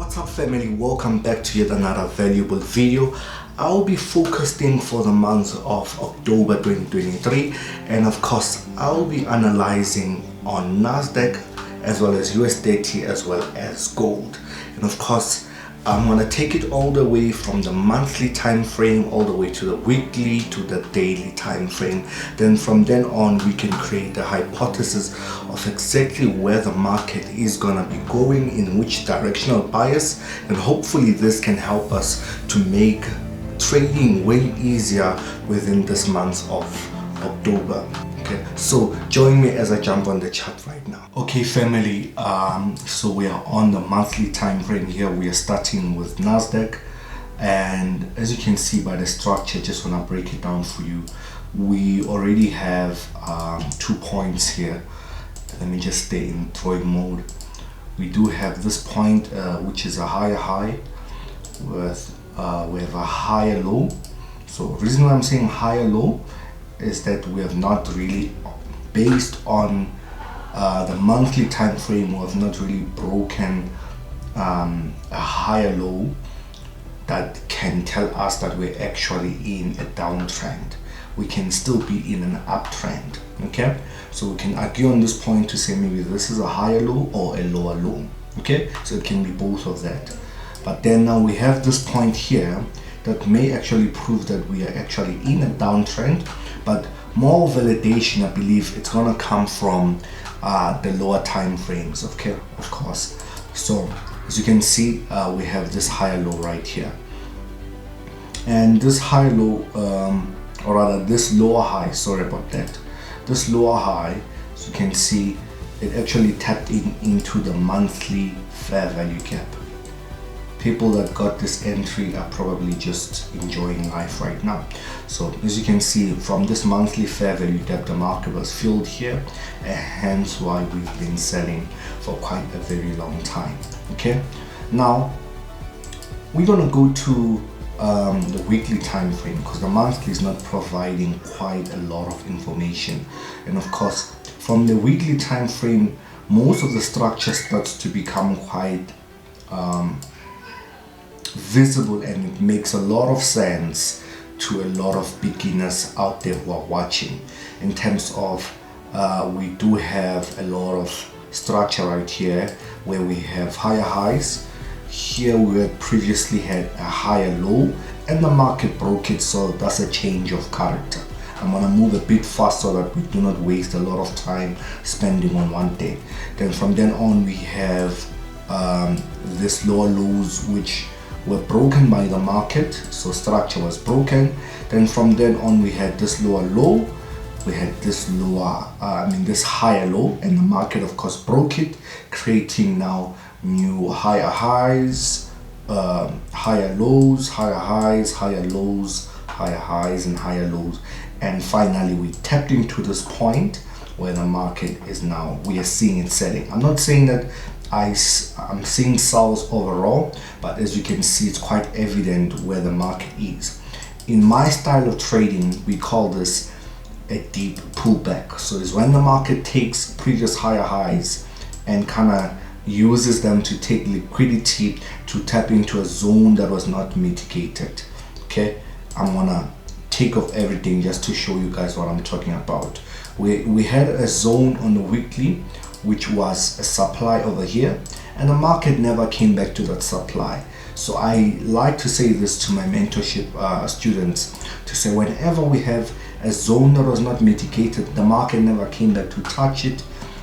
What's up family, welcome back to yet another valuable video. I'll be focusing for the month of October 2023, and of course I'll be analyzing on NASDAQ as well as US30 as well as gold. And of course I'm gonna take it all the way from the monthly time frame all the way to the weekly to the daily time frame. Then from then on we can create a hypothesis of exactly where the market is gonna be going, in which directional bias, and hopefully this can help us to make trading way easier within this month of October. Okay, so join me as I jump on the chart right now. Okay family, so we are on the monthly time frame here. We are starting with NASDAQ, and as you can see by the structure, just want to break it down for you. We already have 2 points here. Let me just stay in drawing mode. We do have this point which is a higher high with we have a higher low. So the reason why I'm saying higher low is that we have not really, based on the monthly time frame, we have not really broken a higher low that can tell us that we're actually in a downtrend. We can still be in an uptrend. Okay, so we can argue on this point to say maybe this is a higher low or a lower low. Okay, so it can be both of that. But then now we have this point here that may actually prove that we are actually in a downtrend, but more validation, I believe it's gonna come from the lower time frames. Okay, of course. So as you can see, we have this higher low right here, and this higher low, or rather this lower high, sorry about that, this lower high, as you can see, it actually tapped into the monthly fair value gap. People that got this entry are probably just enjoying life right now. So as you can see, from this monthly fair value gap, the market was filled here, and hence why we've been selling for quite a very long time. Okay, now we're gonna go to the weekly time frame, because the monthly is not providing quite a lot of information. And of course from the weekly time frame, most of the structure starts to become quite visible, and it makes a lot of sense to a lot of beginners out there who are watching, in terms of we do have a lot of structure right here where we have higher highs. Here we had previously had a higher low and the market broke it, so that's a change of character. I'm gonna move a bit fast so that we do not waste a lot of time spending on one day. Then from then on we have this lower lows which were broken by the market, so structure was broken. Then from then on we had this lower low, we had this lower this higher low, and the market of course broke it, creating now new higher highs, higher lows, higher highs, higher lows, higher highs and higher lows, and finally we tapped into this point where the market is now, we are seeing it selling. I'm not saying that I'm seeing sells overall, but as you can see, it's quite evident where the market is. In my style of trading, we call this a deep pullback. So it's when the market takes previous higher highs and kind of uses them to take liquidity to tap into a zone that was not mitigated. Okay, I'm gonna take off everything just to show you guys what I'm talking about. We had a zone on the weekly which was a supply over here, and the market never came back to that supply. So I like to say this to my mentorship students, to say whenever we have a zone that was not mitigated, the market never came back to touch it,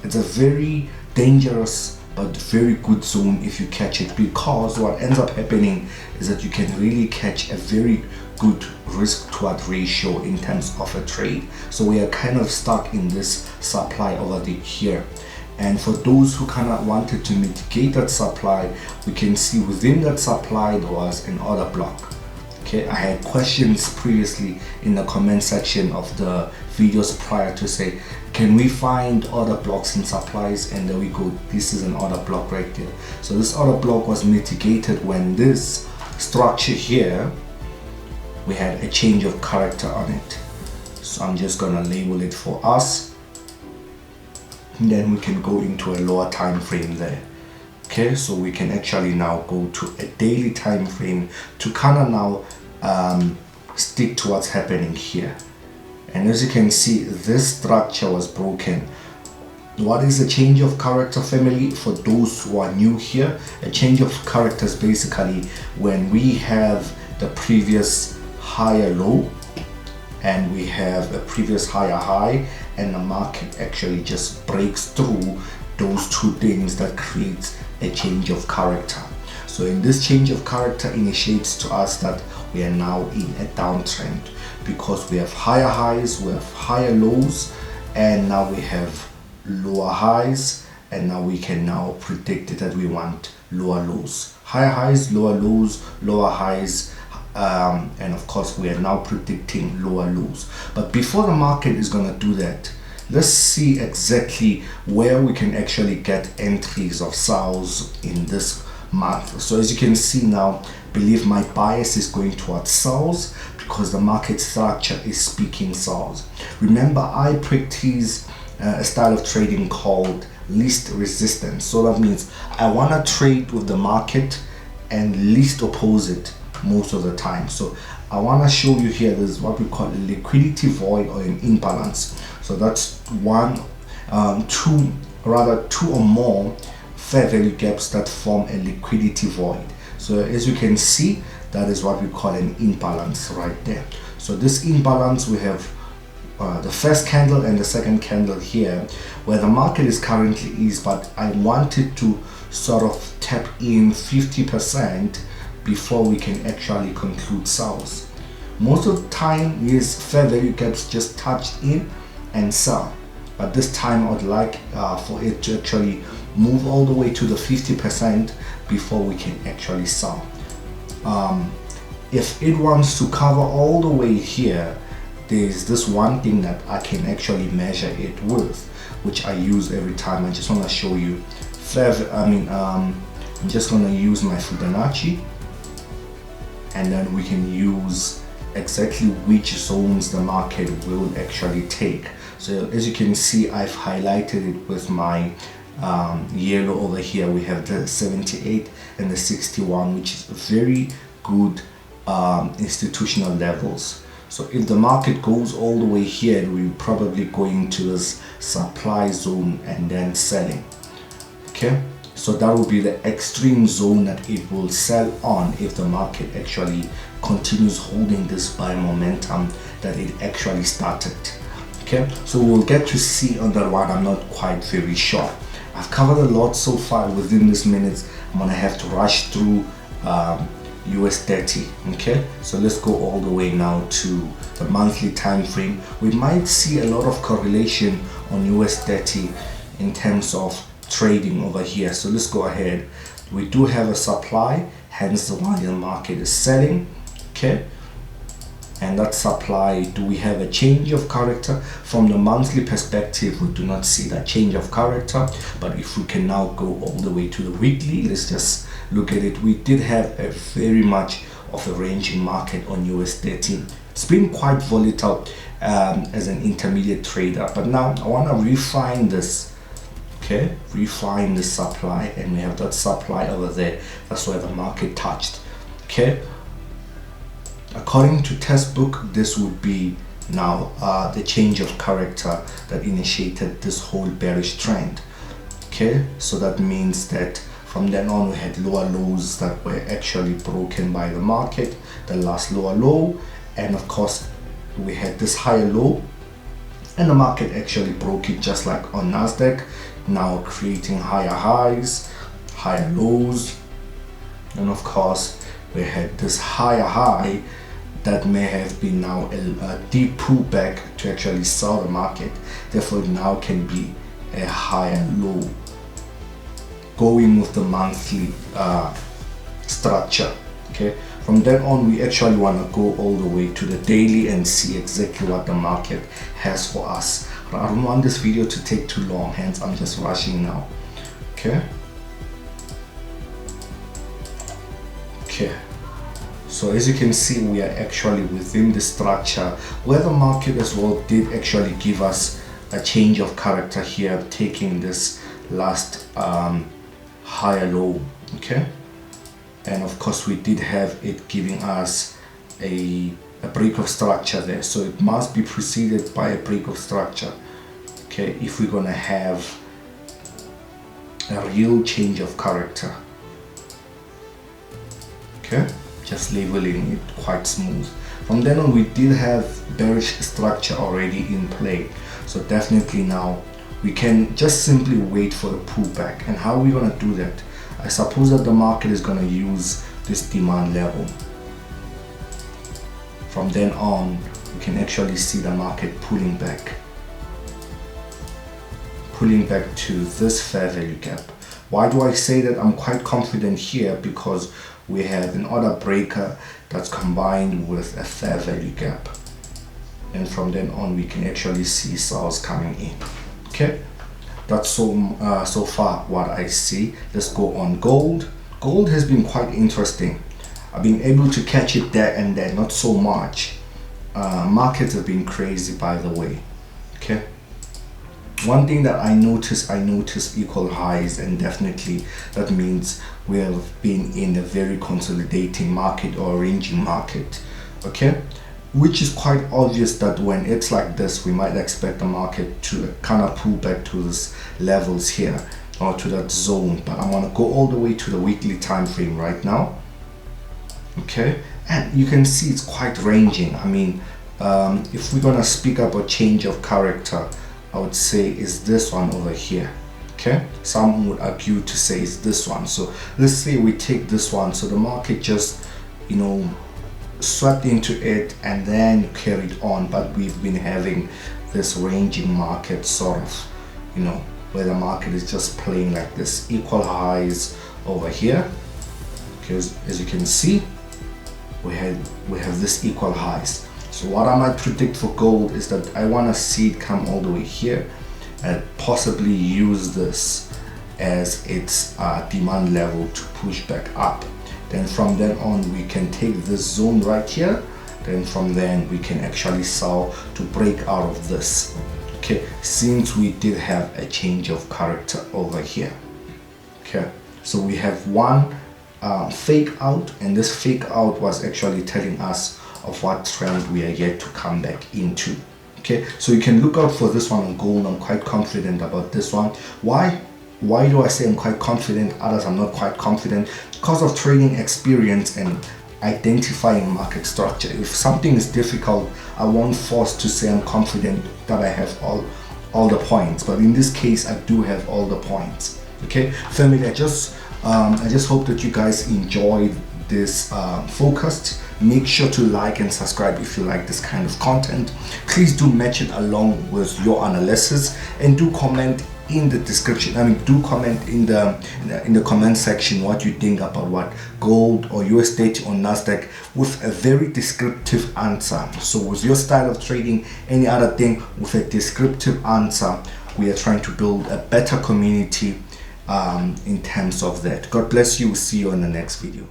it's a very dangerous but very good zone if you catch it, because what ends up happening is that you can really catch a very good risk to reward ratio in terms of a trade. So we are kind of stuck in this supply over here. And for those who kind of wanted to mitigate that supply, we can see within that supply there was an order block. Okay, I had questions previously in the comment section of the videos prior to say, can we find order blocks and supplies? And there we go, this is an order block right there. So this order block was mitigated when this structure here, we had a change of character on it. So I'm just gonna label it for us, and then we can go into a lower time frame there. Okay, so we can actually now go to a daily time frame to kind of now stick to what's happening here. And as you can see, this structure was broken. What is a change of character, family? For those who are new here, a change of character is basically when we have the previous higher low and we have a previous higher high, and the market actually just breaks through those two things that creates a change of character. So in this change of character initiates to us that we are now in a downtrend, because we have higher highs, we have higher lows, and now we have lower highs, and now we can now predict that we want lower lows, higher highs, lower lows, lower highs, and of course we are now predicting lower lows. But before the market is going to do that, let's see exactly where we can actually get entries of sales in this month. So as you can see now, believe my bias is going towards sales because the market structure is speaking sales. Remember, I practice a style of trading called least resistance. So that means I want to trade with the market and least oppose it most of the time. So I want to show you here, this is what we call a liquidity void or an imbalance. So that's two or more fair value gaps that form a liquidity void. So as you can see, that is what we call an imbalance right there. So this imbalance, we have the first candle and the second candle here where the market is currently is, but I wanted to sort of tap in 50% before we can actually conclude sales. Most of the time is fair value gaps just touched in and sell, but this time I would like for it to actually move all the way to the 50% before we can actually sell. If it wants to cover all the way here, there's this one thing that I can actually measure it with, which I use every time. I just want to show you. I'm just going to use my Fibonacci, and then we can use exactly which zones the market will actually take. So as you can see, I've highlighted it with my yellow over here. We have the 78 and the 61, which is very good institutional levels. So if the market goes all the way here, we're probably going to this supply zone and then selling. Okay, so that will be the extreme zone that it will sell on if the market actually continues holding this buy momentum that it actually started. Okay, so we'll get to see on that one. I'm not quite very sure. I've covered a lot so far within this minutes. I'm gonna have to rush through US30. Okay, so let's go all the way now to the monthly time frame. We might see a lot of correlation on US30 in terms of trading over here. So let's go ahead. We do have a supply, hence why the market is selling. Okay, and that supply, do we have a change of character? From the monthly perspective, we do not see that change of character, but if we can now go all the way to the weekly, let's just look at it. We did have a very much of a ranging market on US30. It's been quite volatile as an intermediate trader, but now I want to refine this. Okay, refine the supply, and we have that supply over there. That's where the market touched. Okay, according to textbook, this would be now the change of character that initiated this whole bearish trend. Okay, so that means that from then on we had lower lows that were actually broken by the market, the last lower low, and of course we had this higher low and the market actually broke it, just like on NASDAQ, now creating higher highs, higher lows, and of course we had this higher high that may have been now a deep pullback to actually sell the market. Therefore it now can be a higher low, going with the monthly structure. Okay, from then on we actually want to go all the way to the daily and see exactly what the market has for us. But I don't want this video to take too long, hence I'm just rushing now. Okay, so as you can see, we are actually within the structure where the market as well did actually give us a change of character here, taking this last higher low. Okay, and of course we did have it giving us a break of structure there, so it must be preceded by a break of structure. Okay, if we're gonna have a real change of character. Okay, just labeling it quite smooth. From then on, we did have bearish structure already in play, so definitely now we can just simply wait for a pullback. And how are we gonna do that? I suppose that the market is gonna use this demand level. From then on, we can actually see the market pulling back to this fair value gap. Why do I say that I'm quite confident here? Because we have an order breaker that's combined with a fair value gap, and from then on we can actually see sales coming in. Okay, that's so far what I see. Let's go on gold. Gold has been quite interesting. I've been able to catch it there and there, not so much. Markets have been crazy, by the way. Okay, one thing that I noticed equal highs, and definitely that means we have been in a very consolidating market or ranging market. Okay, which is quite obvious that when it's like this, we might expect the market to kind of pull back to these levels here, or to that zone. But I'm gonna go all the way to the weekly time frame right now. Okay, and you can see it's quite ranging. I mean, if we're gonna speak up a change of character, I would say is this one over here. Okay, some would argue to say it's this one. So let's say we take this one. So the market just, you know, swept into it and then carried on, but we've been having this ranging market sort of, you know, where the market is just playing like this, equal highs over here. Because as you can see, we have this equal highs. So what I might predict for gold is that I want to see it come all the way here and possibly use this as its demand level to push back up. Then from then on, we can take this zone right here. Then from then we can actually sell to break out of this. Okay, since we did have a change of character over here. Okay, so we have one fake out, and this fake out was actually telling us of what trend we are yet to come back into. Okay, so you can look out for this one on gold. I'm quite confident about this one. Why do I say I'm quite confident? Others I'm not quite confident, because of trading experience and identifying market structure. If something is difficult, I won't force to say I'm confident that I have all the points, but in this case I do have all the points. Okay, family, I just hope that you guys enjoyed this focused. Make sure to like and subscribe if you like this kind of content. Please do match it along with your analysis, and do comment in the description. I mean, do comment in the comment section what you think about what gold or US30 or NASDAQ, with a very descriptive answer. So with your style of trading, any other thing, with a descriptive answer, we are trying to build a better community in terms of that. God bless you. See you in the next video.